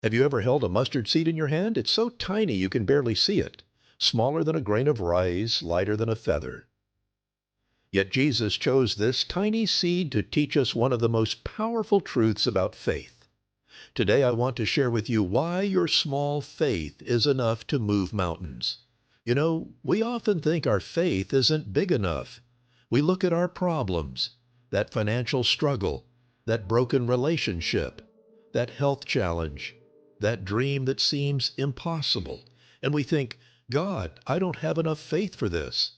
Have you ever held a mustard seed in your hand? It's so tiny you can barely see it. Smaller than a grain of rice, lighter than a feather. Yet Jesus chose this tiny seed to teach us one of the most powerful truths about faith. Today I want to share with you why your small faith is enough to move mountains. You know, we often think our faith isn't big enough. We look at our problems, that financial struggle, that broken relationship, that health challenge, that dream that seems impossible, and we think, God, I don't have enough faith for this.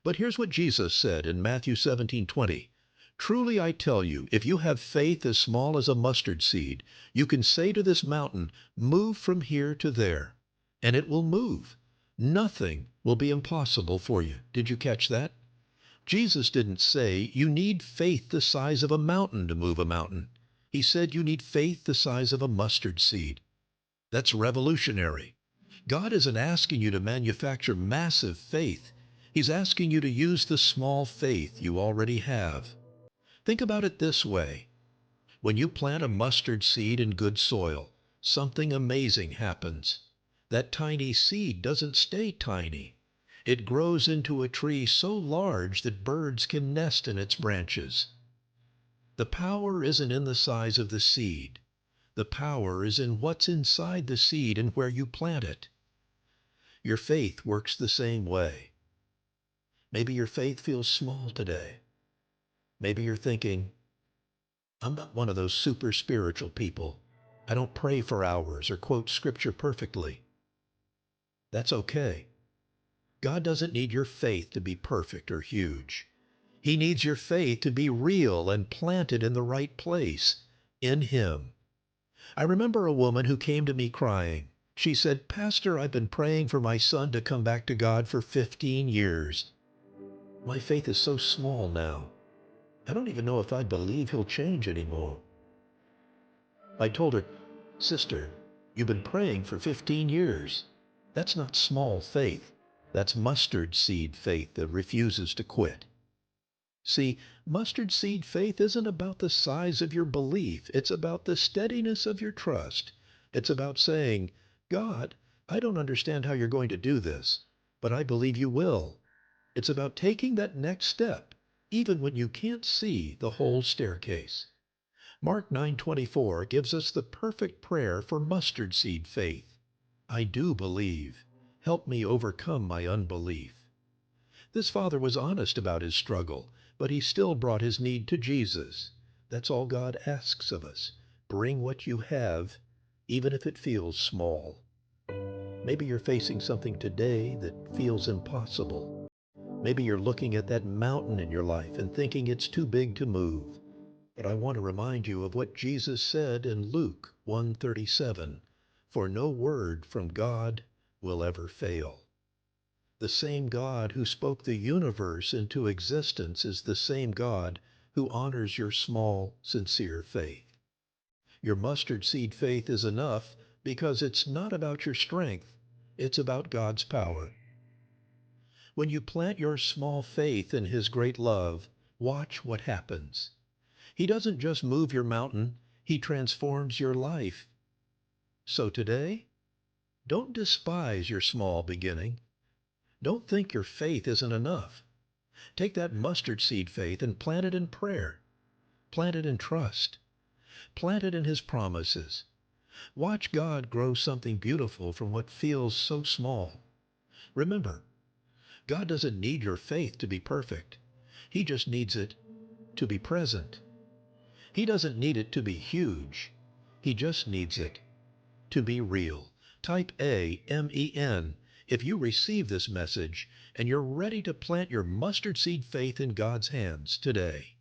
But here's what Jesus said in Matthew 17:20. Truly I tell you, if you have faith as small as a mustard seed, you can say to this mountain, move from here to there, and it will move. Nothing will be impossible for you. Did you catch that? Jesus didn't say you need faith the size of a mountain to move a mountain. He said you need faith the size of a mustard seed. That's revolutionary. God isn't asking you to manufacture massive faith. He's asking you to use the small faith you already have. Think about it this way. When you plant a mustard seed in good soil, something amazing happens. That tiny seed doesn't stay tiny. It grows into a tree so large that birds can nest in its branches. The power isn't in the size of the seed. The power is in what's inside the seed and where you plant it. Your faith works the same way. Maybe your faith feels small today. Maybe you're thinking, I'm not one of those super spiritual people. I don't pray for hours or quote scripture perfectly. That's okay. God doesn't need your faith to be perfect or huge. He needs your faith to be real and planted in the right place, in Him. I remember a woman who came to me crying. She said, Pastor, I've been praying for my son to come back to God for 15 years. My faith is so small now. I don't even know if I believe he'll change anymore. I told her, Sister, you've been praying for 15 years. That's not small faith. That's mustard seed faith that refuses to quit. See, mustard seed faith isn't about the size of your belief. It's about the steadiness of your trust. It's about saying, God, I don't understand how you're going to do this, but I believe you will. It's about taking that next step, even when you can't see the whole staircase. Mark 9:24 gives us the perfect prayer for mustard seed faith. I do believe. Help me overcome my unbelief. This father was honest about his struggle, but he still brought his need to Jesus. That's all God asks of us. Bring what you have, even if it feels small. Maybe you're facing something today that feels impossible. Maybe you're looking at that mountain in your life and thinking it's too big to move. But I want to remind you of what Jesus said in Luke 1:37. For no word from God will ever fail. The same God who spoke the universe into existence is the same God who honors your small, sincere faith. Your mustard seed faith is enough because it's not about your strength, it's about God's power. When you plant your small faith in His great love, watch what happens. He doesn't just move your mountain, He transforms your life. So today, don't despise your small beginning. Don't think your faith isn't enough. Take that mustard seed faith and plant it in prayer. Plant it in trust. Plant it in His promises. Watch God grow something beautiful from what feels so small. Remember, God doesn't need your faith to be perfect. He just needs it to be present. He doesn't need it to be huge. He just needs it to be real. Type AMEN if you receive this message and you're ready to plant your mustard seed faith in God's hands today.